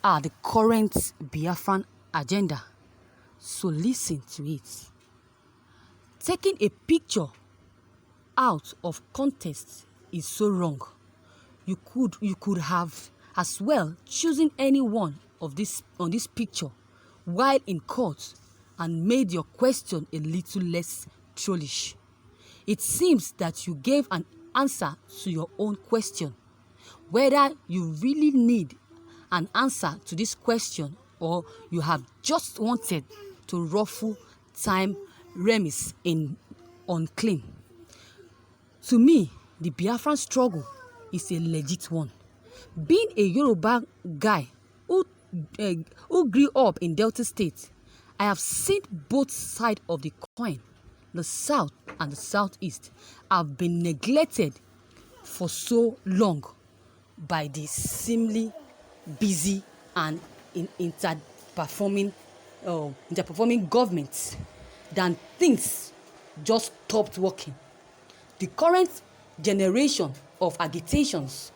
are the current Biafran agenda. So listen to it. Taking a picture out of context is so wrong. You could have as well chosen any one of this on this picture while in court and made your question a little less trollish. It seems that you gave an answer to your own question. Whether you really need an answer to this question or you have just wanted to ruffle time remis in unclean. To me, the Biafran struggle is a legit one. Being a Yoruba guy who grew up in Delta State, I have seen both sides of the coin. The South and the Southeast have been neglected for so long by the seemingly busy and interperforming governments than things just stopped working. The current generation of agitations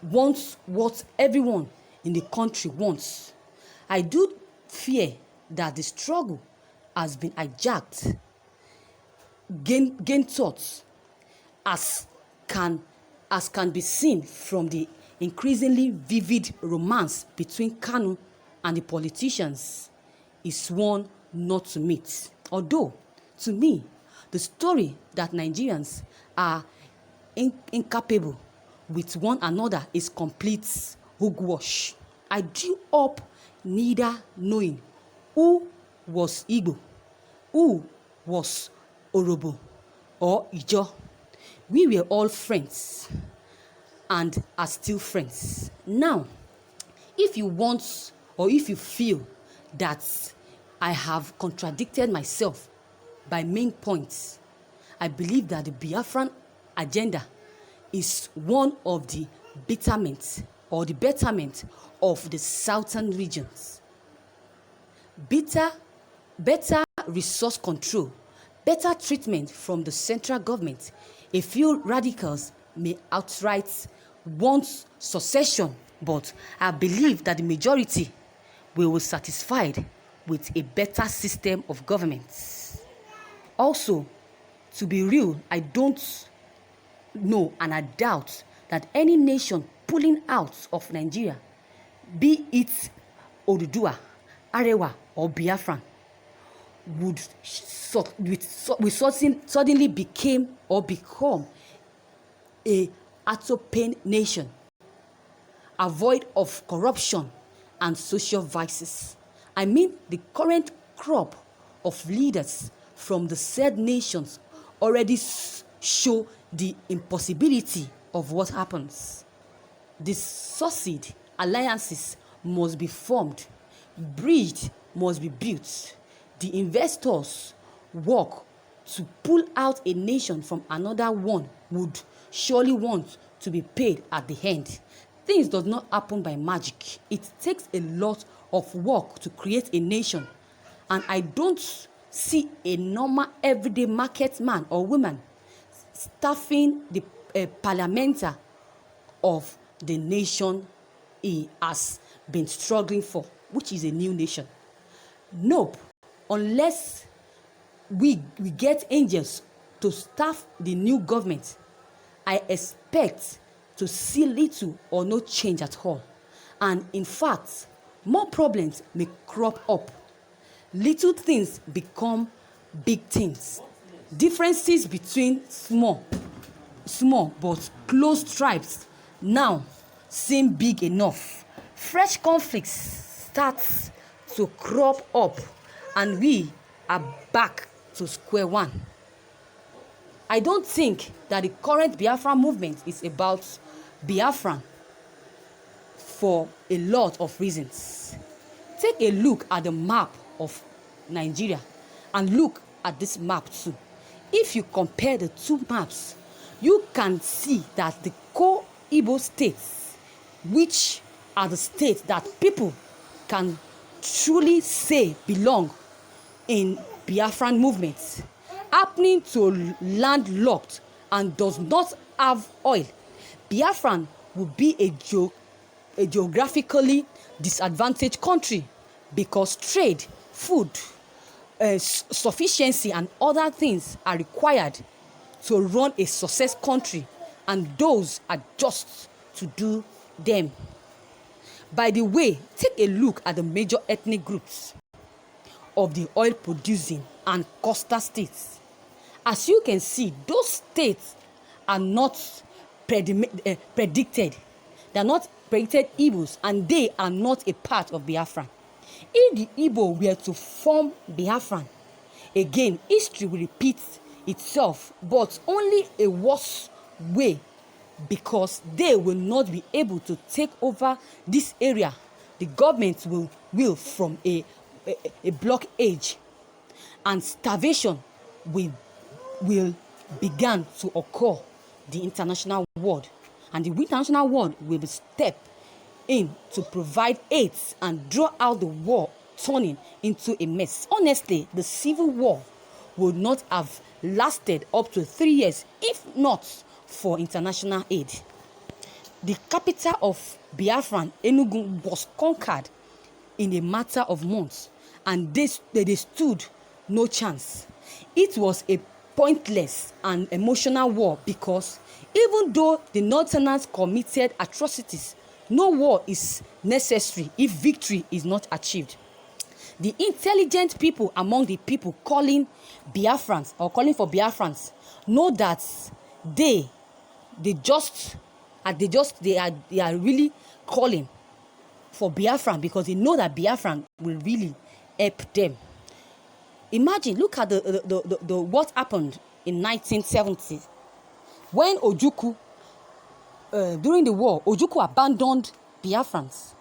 wants what everyone in the country wants. I do fear that the struggle has been hijacked, gain thoughts, as can be seen from the increasingly vivid romance between Kanu and the politicians, is one not to meet. Although, to me, the story that Nigerians are incapable with one another is complete hogwash. I grew up neither knowing who was Igbo, who was Orobo or Ijo. We were all friends and are still friends. Now, if you want or if you feel that I have contradicted myself by main points, I believe that the Biafran agenda is one of the betterment or the betterment of the southern regions. Better resource control, better treatment from the central government. A few radicals may outright want secession, but I believe that the majority will be satisfied with a better system of government. Also, to be real, I don't know and I doubt that any nation pulling out of Nigeria, be it Oduduwa, Arewa or Biafran, would suddenly become a autopane nation, avoid of corruption and social vices. I mean, the current crop of leaders from the said nations already show the impossibility of what happens. The succeed alliances must be formed, bridge must be built. The investors work to pull out a nation from another one would surely want to be paid at the end. Things does not happen by magic. It takes a lot of work to create a nation, and I don't see a normal everyday market man or woman staffing the parliamenta of the nation he has been struggling for, which is a new nation. Nope, unless we get angels to staff the new government, I expect to see little or no change at all. And in fact, more problems may crop up. Little things become big things. Differences between small but close tribes now seem big enough. Fresh conflicts start to crop up and we are back to square one. I don't think that the current Biafra movement is about Biafran for a lot of reasons. Take a look at the map of Nigeria and look at this map too. If you compare the two maps, you can see that the core Igbo states, which are the states that people can truly say belong in Biafran movements, happening to landlocked and does not have oil, Biafran will be a geographically disadvantaged country because trade, food, sufficiency and other things are required to run a success country, and those are just to do them. By the way, take a look at the major ethnic groups of the oil producing and coastal states. As you can see, those states are not predicted. They are not predicted evils, and they are not a part of Biafra. If the Igbo were to form Biafran, again, history will repeat itself, but only a worse way, because they will not be able to take over this area. The government will from a blockage, and starvation will begin to occur the international world, and the international world will step in to provide aids and draw out the war turning into a mess. Honestly, the civil war would not have lasted up to 3 years if not for international aid. The capital of Biafran, Enugu, was conquered in a matter of months, and they stood no chance. It was a pointless and emotional war, because even though the Northerners committed atrocities, no war is necessary if victory is not achieved. The intelligent people among the people calling Biafrans or calling for Biafrans know that they are really calling for Biafran because they know that Biafran will really help them. Imagine, look at the what happened in 1970 when Ojukwu, during the war, Ojukwu abandoned Biafrans,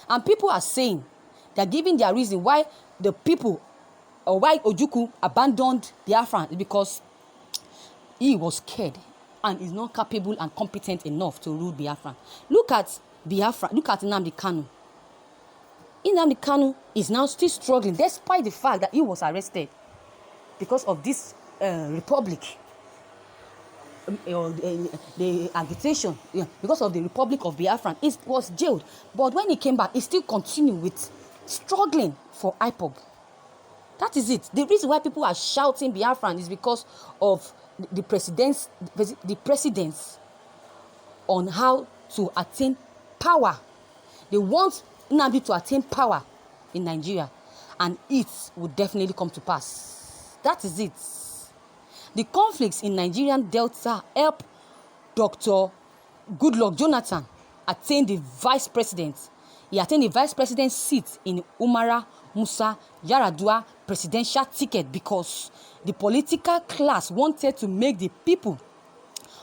and people are saying they're giving their reason why the people or why Ojukwu abandoned Biafran because he was scared and is not capable and competent enough to rule Biafra. Look at Biafra. Look at Nnamdi Kanu. Nnamdi Kanu is now still struggling despite the fact that he was arrested because of this republic. The agitation, because of the Republic of Biafra, he was jailed. But when he came back, he still continued with struggling for IPOB. That is it. The reason why people are shouting Biafran is because of the precedents on how to attain power. They want Nnamdi to attain power in Nigeria, and it will definitely come to pass. That is it. The conflicts in Nigerian Delta help Dr. Goodluck Jonathan attain the vice president. He attained the vice president seat in Umara Musa Yar'Adua presidential ticket because the political class wanted to make the people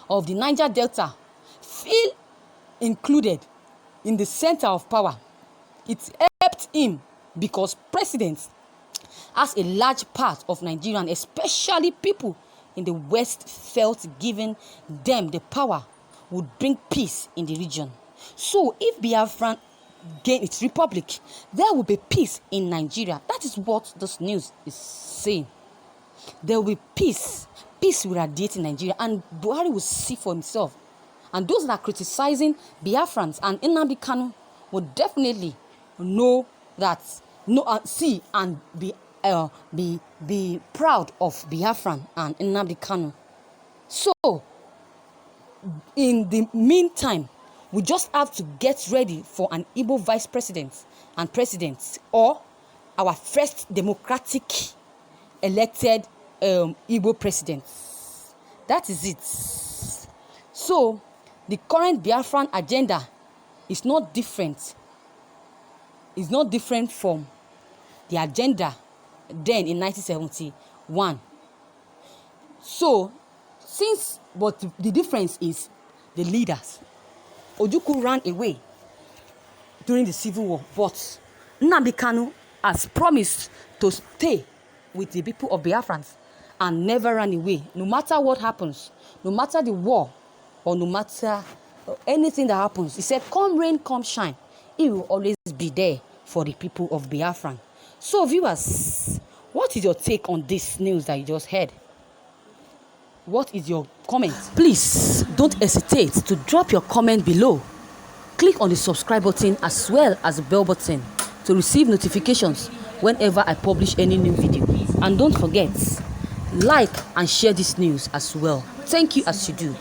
of the Niger Delta feel included in the center of power. It helped him because presidents has a large part of Nigerians, especially people in the West, felt giving them the power would bring peace in the region. So if Biafra gain its republic, there will be peace in Nigeria. That is what this news is saying. There will be peace. Peace will radiate in Nigeria, and Buhari will see for himself. And those that are criticizing Biafrans and Nnamdi Kanu will definitely know that, see and be proud of Biafran and Nnamdi Kanu. So, in the meantime, we just have to get ready for an Igbo vice president and president, or our first democratic elected Igbo president. That is it. So, the current Biafran agenda is not different. It's not different from the agenda then in 1971. So, but the difference is the leaders. Ojukwu ran away during the Civil War, but Nnamdi Kanu has promised to stay with the people of Biafrans and never ran away, no matter what happens, no matter the war, or no matter anything that happens. He said, come rain, come shine, he will always be there for the people of Biafran. So viewers, what is your take on this news that you just heard? What is your comment? Please don't hesitate to drop your comment below. Click on the subscribe button as well as the bell button to receive notifications whenever I publish any new video. And don't forget, like and share this news as well. Thank you as you do.